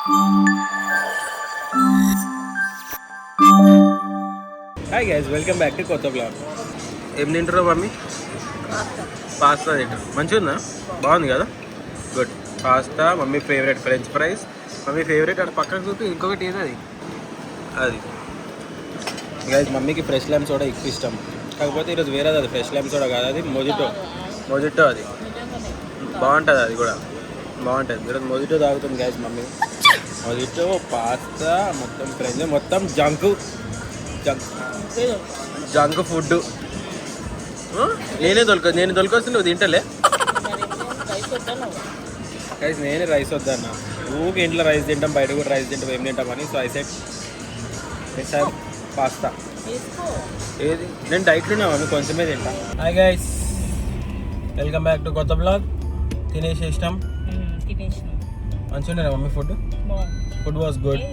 Hi guys, welcome back to కొత్త blog. ఏం తింటారో మమ్మీ? పాస్తా తింటారు. మంచిగా ఉందా? బాగుంది కదా? Good. Pasta mummy favourite. French fries mummy favourite. అక్కడ పక్కకు చూపి ఇంకొకటి ఏది అది గైస్ మమ్మీకి ఫ్రెష్ లైమ్ సోడా ఎక్కువ ఇష్టం. కాకపోతే ఈరోజు వేరేది, అది ఫ్రెష్ లైమ్ సోడా కాదు, అది మొజిటో. అది బాగుంటుంది, అది కూడా బాగుంటుంది. ఈరోజు మొజిటో తాగుతుంది గైస్ మమ్మీ. మొజిటో, పాస్తా, మొత్తం ఫ్రెంచ్, మొత్తం జంక్ ఫుడ్. నేను దొరికొస్తే నువ్వు తింటలే గైస్. నేనే రైస్ వద్దన్నా. ఊరికి ఇంట్లో రైస్ తింటాం, బయట కూడా రైస్ తింటాం, ఏం తింటామని. So I said pasta. ఏది నేను డైట్లోనే మమ్మీ, కొంచెమే తింటా. Hi guys, welcome back to కొత్త బ్లాగ్. తినేసేసినాం. మంచిగా ఉండేనా mummy? Food was good.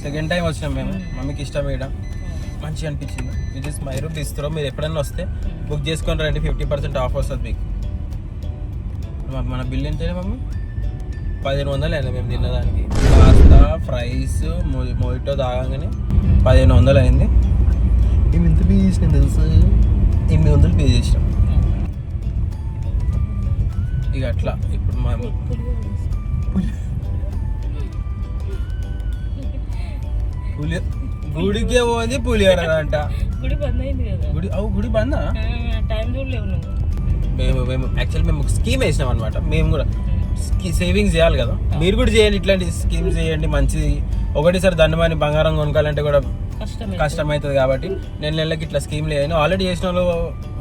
Second time వచ్చినాం మేము. మమ్మీకి ఇష్టం వేయడం మంచిగా అనిపించింది. విత్ ఇస్ మైరు బిస్త్రో. మీరు ఎప్పుడైనా వస్తే బుక్ చేసుకొని రండి, 50% ఆఫ్ వస్తుంది మీకు. మన బిల్ ఎంతైనా మమ్మీ? 1500 అయింది మేము తిన్నదానికి. పాస్తా, ఫ్రైస్, మొజిటో తాగగానే 1500 అయింది. మేము ఎంత పే చేసినాం తెలుసు? 800 పే చేసినాం. ఇక అట్లా ఇప్పుడు మా గుడికే పోయింది పులిహోర అంట. గుడి బంద్ అయింది కదా. గుడి బందా? మేము యాక్చువల్లీ మేము స్కీమ్ వేసినాం అనమాట. మేము కూడా సేవింగ్స్ చేయాలి కదా. మీరు కూడా చేయండి, ఇట్లాంటి స్కీమ్స్ చేయండి. మంచిది. ఒకటేసారి దండమని బంగారం కొనుక్కోవాలంటే కూడా కష్టమవుతుంది. కాబట్టి నెలకి ఇట్లా స్కీమ్లు వేయను. ఆల్రెడీ చేసిన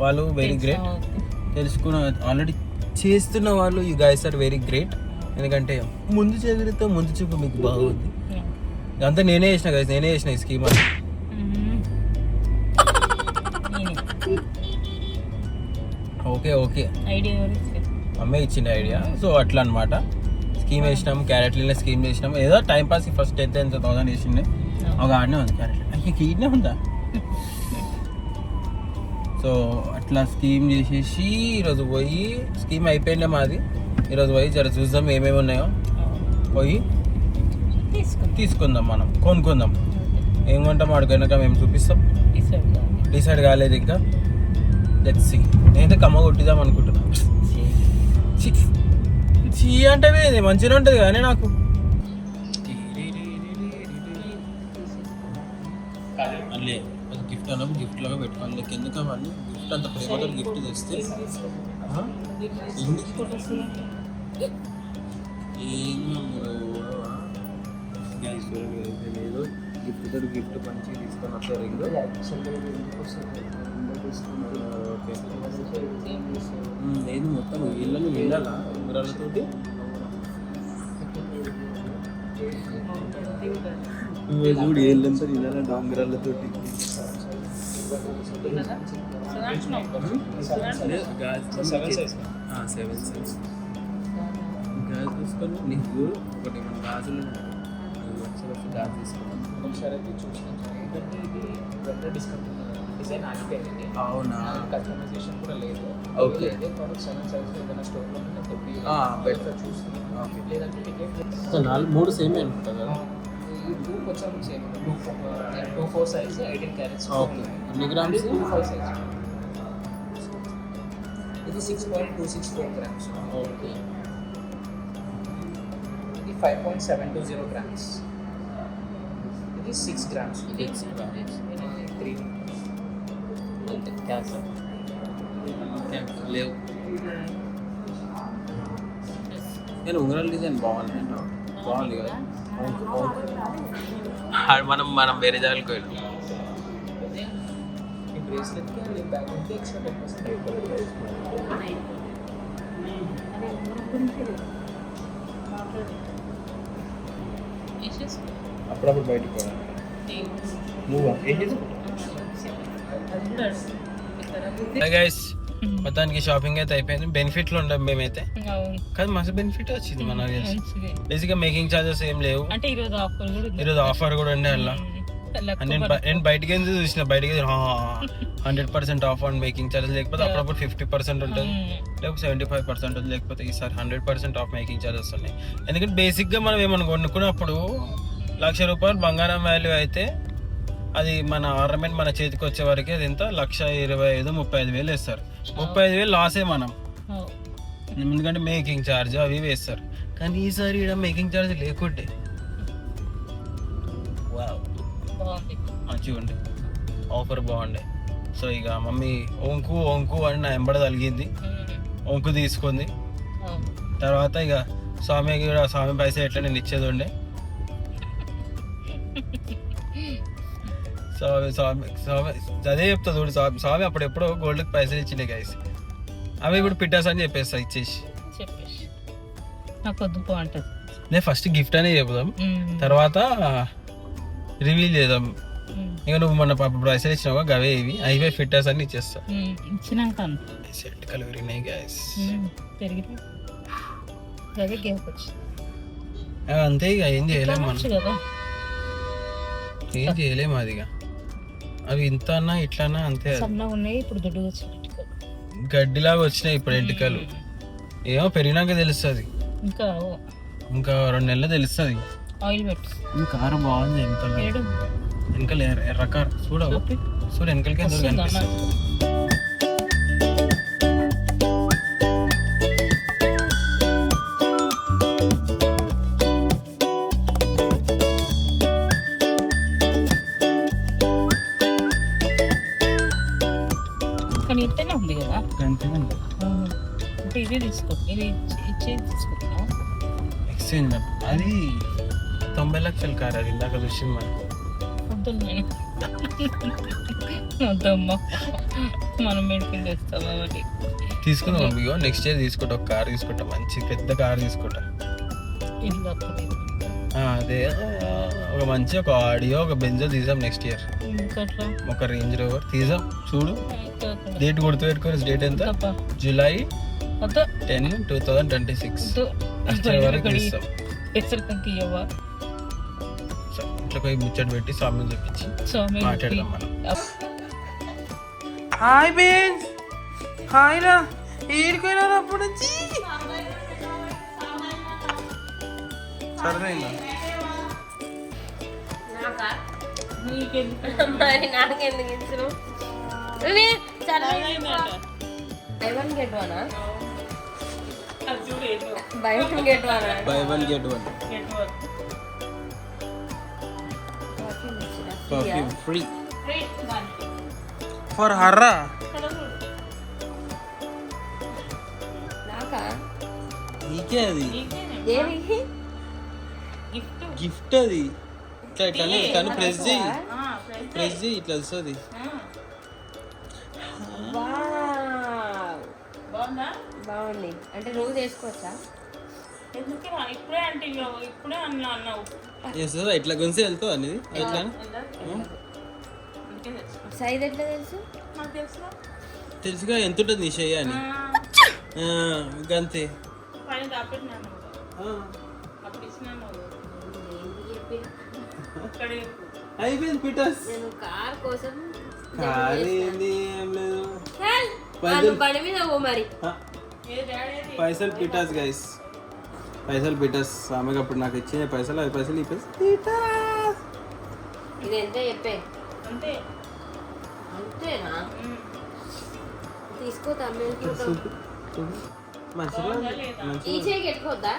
వాళ్ళు వెరీ గ్రేట్. తెలుసుకున్న ఆల్రెడీ చేస్తున్న వాళ్ళు, you guys are very great. ఎందుకంటే ముందు చదివితే ముందు చూపు మీకు బాగుంది. అంతా నేనే చేసిన ఈ స్కీమ్. ఓకే అమ్మే ఇచ్చింది ఐడియా. సో అట్లా అనమాట. స్కీమ్ వేసినాం, క్యారెట్లనే స్కీమ్ చేసినాం. ఏదో టైం పాస్. ఫస్ట్ ఎంత 1000 వేసిండే. ఒక ఆడనే ఉంది క్యారెట్. అయ్యకి ఈడనే ఉందా? సో అట్లా స్కీమ్ చేసేసి ఈరోజు పోయి, స్కీమ్ అయిపోయిండే మాది. ఈరోజు పోయి జర చూద్దాం ఏమేమి ఉన్నాయో. పోయి తీసుకుందాం, మనం కొనుక్కుందాం. ఏం కొంటాం అడుగునాక మేము చూపిస్తాం. డిసైడ్ కాలేదు ఇంకా. Let's see. నేనైతే కమ్మ కొట్టిద్దాం అనుకుంటున్నా. చీ అంటే మంచిగా ఉంటుంది కానీ నాకు. మళ్ళీ గిఫ్ట్ అన్నప్పుడు గిఫ్ట్ లాగా పెట్టుకోవాలి. లైక్ ఎందుకు అవన్నీ గిఫ్ట్ అంత ప్రేమతో గిఫ్ట్ తెస్తే లేదు. గిఫ్ట్ మంచిగా తీసుకొని వస్తారు. ఓకే. లేదు మొత్తం ఇళ్ళని వెళ్ళాలా ఉంగరాలతోటి? చూడు ఏళ్ళంతా వెళ్ళాలంట ఉంగరాలతోటి. సెవెన్ సైజ్ గాజు తీసుకొని నీకు ఒకటి మన గాజులు గాజు తీసుకున్నాం. ఒకసారి అయితే చూసినా డిస్కౌంట్ డిజైన్ ఆగిపోయింది. అవునా? కస్టమైజేషన్ కూడా లేదు. ఓకే. అదే ప్రోడక్ట్ 7 సైజ్ ఏదైనా స్టోర్లో బెటర్ చూసుకున్నాం. ఓకే. లేదంటే టికెట్ 3 సేమ్ అనుకుంటా కదా. 2 కొంచెం సేమ్. 2 4 size 18 carats. ఓకే. ఎన్ని గ్రామ్స్? 5 సైజ్. ఇది 6.264 గ్రామ్స్. ఓకే. ఇది 5.720 గ్రామ్స్. ఇది 6 గ్రామ్స్. ఇది 3 అంతే. క్యాన్సర్ లేవు. నేను ఉంగరాల డిజైన్ బాగుంది కదా. మనం వేరే జాగాలకు వెళ్ళాం. ఈ బ్రేస్లెట్కి బ్యాగ్ ఉంటే ఎక్స్ట్రా 10%. అప్పుడప్పుడు బయటికి పోవాలి. నువ్వు ఏం చేసుకుంటావు? గైస్ మొత్తానికి షాపింగ్ అయితే అయిపోయింది. బెనిఫిట్లు ఉండవు మేమైతే. కానీ మస్తు బెనిఫిట్ వచ్చింది మనకు తెలిసి. బేసిక్గా మేకింగ్ ఛార్జెస్ ఏం లేవు. ఈరోజు ఆఫర్ కూడా ఉండే అలా. నేను బయటకి చూసిన, బయటకి 100% ఆఫ్ ఆన్ మేకింగ్ చార్జెస్, లేకపోతే అప్పుడప్పుడు 50% ఉంటుంది, లేకపోతే 75% ఉంటుంది, లేకపోతే ఈసారి 100% ఆఫ్ మేకింగ్ చార్జెస్ ఉన్నాయి. ఎందుకంటే బేసిక్గా మనం ఏమన్నా కొనుక్కున్నప్పుడు ₹1,00,000 బంగారం వాల్యూ అయితే అది మన ఆర్నమెంట్ మన చేతికి వచ్చే వరకు అది ఎంత 1,25,000-35,000 వేస్తారు. 35,000 లాసే మనం, ఎందుకంటే మేకింగ్ ఛార్జ్ అవి వేస్తారు. కానీ ఈసారి ఇక్కడ మేకింగ్ ఛార్జ్ లేకుంటే మంచిగా ఉండే, ఆఫర్ బాగుండే. సో ఇక మమ్మీ ఓంకు అని నా ఎంబడ తలిగింది, ఓంకు తీసుకుంది. తర్వాత ఇక స్వామికి కూడా స్వామి పైసలు ఎట్లా నేను ఇచ్చేది ఉండే. స్వామి అదే చెప్తా చూడు, స్వామి అప్పుడు ఎప్పుడో గోల్డ్కి పైసలు ఇచ్చిండే గైస్, అవి ఇప్పుడు పిట్టాస్ అని చెప్పేస్తా ఇచ్చేసి. నేను ఫస్ట్ గిఫ్ట్ అనే చెప్దాం, తర్వాత రివీల్ చేద్దాం. ఇక నువ్వు మొన్న పైసలు ఇచ్చినావా గవే ఇవి అయిపోయి ఫిట్టర్స్ అన్ని ఇచ్చేస్తా. సెట్ కలిగినాయి గైస్, అంతే ఇక ఏం చేయలేము మనం, ఏం చేయలేము అది. ఇక అవి ఇంత అన్నా ఇట్లా అన్నా అంతే, గడ్డిలాగా వచ్చినాయి ఇప్పుడు ఎంటికలు. ఏమో పెరిగినాక తెలుస్తుంది, ఇంకా 2 నెలలు తెలుస్తుంది. కారు బాగుంది వెనకాల ఎర్ర కార్ చూడు వెనకాలకి కనిపిస్తుంది. కానీ ఇంతనే ఉంది కదా, ఇది ఎక్స్చేంజ్ అది 90 లక్షల కార్, అది ఇందాక చూసింది మనం. మనం మెడికల్ చేస్తాం తీసుకుందాం. ఇగో నెక్స్ట్ ఇయర్ తీసుకుంటా, ఒక కార్ తీసుకుంటా, మంచి పెద్ద కార్ తీసుకుంటా. అదే ఒక మంచి ఒక ఆడియో ఒక బెంజో తీసాం నెక్స్ట్ ఇయర్, ఒక రేంజ్ రోవర్ తీసాం. చూడు డేట్ గుర్తు పెట్టుకోవాలి, డేట్ ఎంత? జూలై 10, 2026 వరకు తీస్తాం. ఇంట్లో పోయి ముచ్చట పెట్టి స్వామిని చెప్పించి మాట్లాడదాం మనం. హాయ్ బేన్స్, హాయ్ రా, ఏడుకోయినా అప్పుడు నుంచి సరే మరి నాకెందుకు ఇచ్చిన by one get one perfume free for her. నాకా నీకే అది దేనికి గిఫ్ట్, అది ఇట్లా ఇట్లానే కానీ ప్రెస్ చేయి ఇట్లా వస్తుంది. బాగుంది అంటే రోజు వేసుకోవచ్చా? ఇట్లా గుంసి వెళ్తావు అనేది ఎట్లా సైజ్ ఎట్లా తెలుసుగా ఎంత ఉంటుంది నీ చెయ్యి అని అంతే. అయిపోయింది పిటర్స్, కార్ కోసం కార్ ఏంది ఏం లేదు, బండి మీద పో మరి. పైసలు పిటర్స్ గైస్, పైసలు పిటర్స్. ఆమెకి అప్పుడు నాకు ఇచ్చిన పైసలు, అవి పైసలు ఈ పైసలు పిటర్స్. ఇది ఎంత చెప్పే? అంతేనా? తీసుకో తమ్మి. ఈ చేయికి పెట్టుకోవద్దా?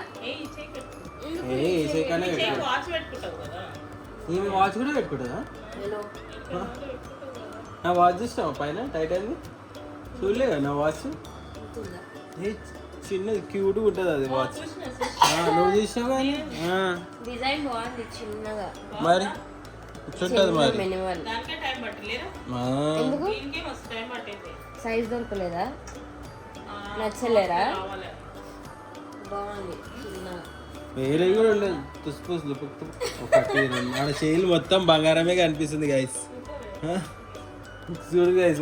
ఈమె వాచ్ కూడా పెట్టుకుంటుందా? నా వాచ్ చూసినావా పైన టైట్ అయింది? చూడలేదా నా వాచ్? చిన్నది క్యూట్ ఉంటుంది అది వాచ్. నువ్వు చూసినావా? డిజైన్ బాగుంది చిన్నగా, మరి ఇట్లుంటుంది మరి. సైజ్ దొరకలేదా? నచ్చలేరా? బాగుంది చిన్నగా. వేరే కూడా ఉండదు, తుస్పుసులు ఒకటి మన చేయిలు మొత్తం బంగారమే కనిపిస్తుంది గైస్. చూడు గైస్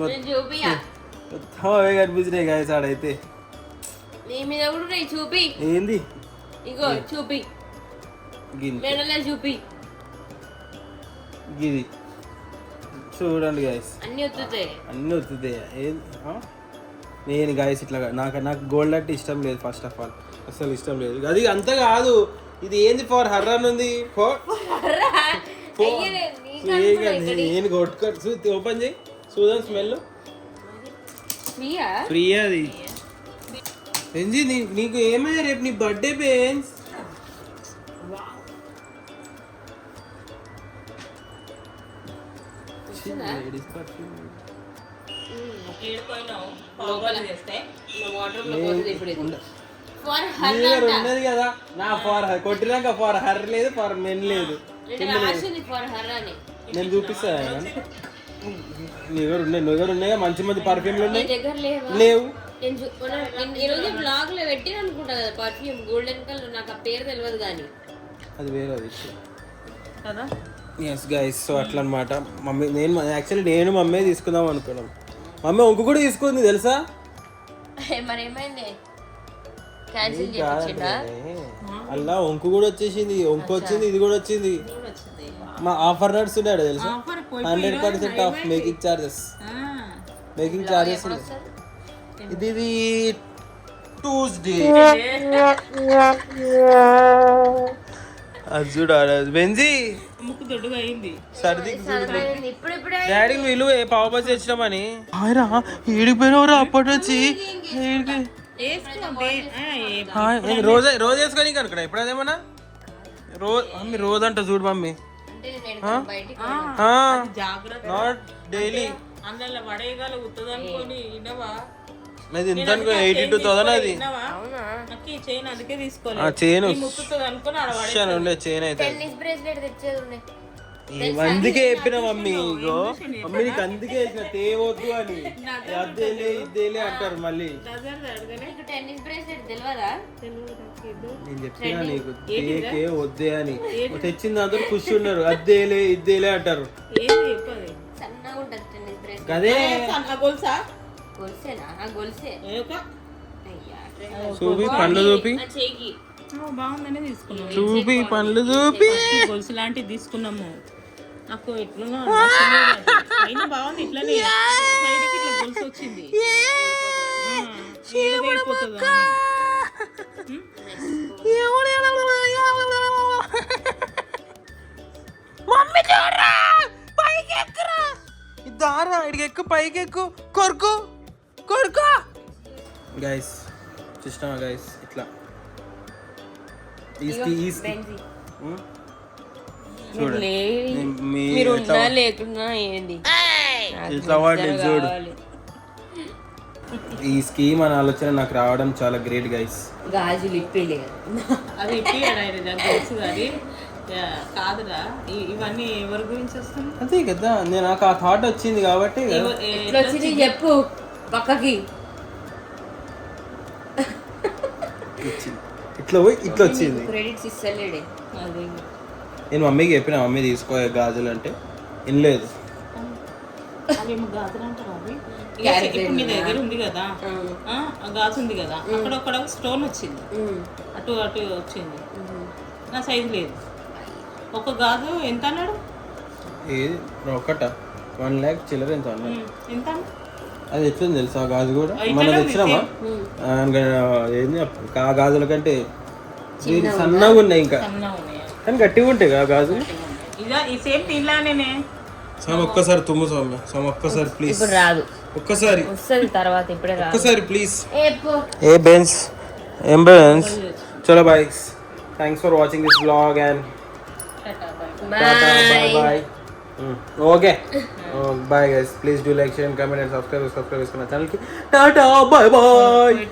మొత్తం అవే కనిపిస్తున్నాయి గైస్. ఆడైతే చూపి ఏంది ఇగో చూపి చూపి గిది. సో చూడండి గైస్, అన్ని వద్దుతాయి. అన్నీ వస్తుంది. నేను గైస్ ఇట్లా నాకు గోల్డ్ అంటే ఇష్టం లేదు. ఫస్ట్ ఆఫ్ ఆల్ అసలు ఇష్టం లేదు. అది అంత కాదు, ఇది ఏంది ఫర్ హర్ర అని ఉంది. నేను కొట్టుకో ఓపెన్ చేయి చూద్దాం స్మెల్. ఫ్రీ అది. ఏంది నీకు ఏమైనా రేపు నీ బర్త్డే బేన్స్. ఉన్నది కదా నా ఫార్ కొట్టినాక ఫార్ హర్ లేదు, ఫార్ మెన్ లేదు. నేను చూపిస్తాను. నీ దగ్గర ఉన్నాయా మంచి మంచి పర్ఫ్యూమ్లు ఉన్నాయి? లేవు. ఈరోజు బ్లాగ్ లో పెట్టిన అనుకుంటా కదా పర్ఫ్యూమ్ గోల్డెన్ కలర్, నాకు ఆ పేరు తెలియదు కానీ అది వేరే అది కదా. ఎస్ గైస్, సో అట్లా అనమాట. మమ్మీ నేను మమ్మీ తీసుకుందాం అనుకున్నాం. మమ్మీ ఒంకు కూడా తీసుకుంది తెలుసా. మరి ఏమైంది? క్యాన్సిల్ చేయించిందా? అలా ఒంకు కూడా వచ్చేసింది, ఒంకు వచ్చింది, ఇది కూడా వచ్చింది. మా ఆఫర్ నడుస్తున్నాడు తెలుసా, 100% of making charges. Making charges ఇది ట్యూస్డే. అది చూడాలి బెంజీ ముక్కు దొడ్డుగా అయింది. సర్ది డాడీ వీళ్ళు ఏ పావు బస్ తెచ్చినామని ఏడిపోయినవరా అప్పటి వచ్చి. రోజు వేసుకొని కనుక ఇప్పుడు అదేమన్నా మమ్మీ రోజు అంట చూడు మమ్మీ, నాట్ డైలీ. అందులో వడేయగల ఉత్తది అనుకోని ఇన్నవా అది ఎంత అనుకో 82,000 అది చైన్. అందుకే తీసుకోలేదు చైన్ అనుకుని ఉండే చైన్ అయితే. టెన్నిస్ బ్రేస్లెట్ తెచ్చేది అందుకే చెప్పిన మమ్మీ, ఇగో మమ్మీ నీకు అందుకే వేసిన తేవద్దు అని. అద్దేలే ఇద్దేలే అంటారు మళ్ళీ. టెన్నిస్ బ్రేస్లెట్ తెలియదా? నేను చెప్పినా నీకు తేకే వద్దే అని. తెచ్చిన దాంతో ఖుషి ఉన్నారు, అద్దేలే ఇద్దేలే అంటారు. సన్నగా ఉంటుంది టెన్నిస్ బ్రేస్లెట్. అదే గొలుసా గొలుసేనా? గొలుసే. చూపి పండ్లు చూపి, బాగుందనే తీసుకున్నాం. చూపి పండ్లు చూపి. గొలుసు లాంటివి తీసుకున్నాము. నాకు ఎట్లా అయినా బాగుంది. ఇట్లానే సైడ్కి ఇట్లా గొలుసు వచ్చింది. అయిపోతుంది దారా ఇడికి ఎక్కు, పైకి ఎక్కు, కొరుకు కొరుకు. గైస్ చూసినావా గైస్, ఇట్లా చూడండి లేకున్నా ఏంది ఇట్లా వాడి చూడు. ఈ స్కీమ్ అని ఆలోచన నాకు రావడం చాలా గ్రేట్ గైస్. గాజులు ఇప్పేలే అది ఇప్పియాడు ఆయన తెలుసు కానీ కాదురా. ఇవన్నీ ఎవరి గురించి వస్తుంది? అదే కదా, నేను నాకు ఆ థాట్ వచ్చింది కాబట్టి. చెప్పు పక్కకి. ఇట్లా పోయి ఇట్లా వచ్చింది. క్రెడిట్స్ ఇస్తలేడే. నేను మమ్మీకి చెప్పిన మమ్మీ తీసుకో గాజులు అంటే వినలేదు. గాజులు అంటారు అవి. ఇప్పుడు మీ దగ్గర ఉంది కదా గాజు ఉంది కదా, అక్కడ స్టోన్ వచ్చింది, అటు అటు వచ్చింది. నా సైజు లేదు. ఒక గాజు ఎంత అన్నాడు? ఏది ఒకట 1 lakh చిల్లర ఎంత అన్నాడు. ఎంత? అది ఎట్లుంది తెలుసా ఆ గాజు కూడా మనం తెచ్చినామా. ఏంది ఆ గాజుల కంటే సన్నగా ఉన్నాయి ఇంకా, కానీ గట్టిగా ఉంటాయి కదా గాజులు. ఒక్కసారి తుమ్ము సౌమ్య, ఒక్కసారి ప్లీజ్. రాదు, ఒక్కసారి వస్తుంది తర్వాత, ఇప్పుడే రాదు. ఒక్కసారి ప్లీజ్. ఏ బెన్స్ ఏం బెన్స్. చలో bye, thanks for watching this vlog and bye. Okay. Bye guys. Please do like, share and comment and subscribe చేసుకున్న ఛానల్ కి. Tata, bye bye.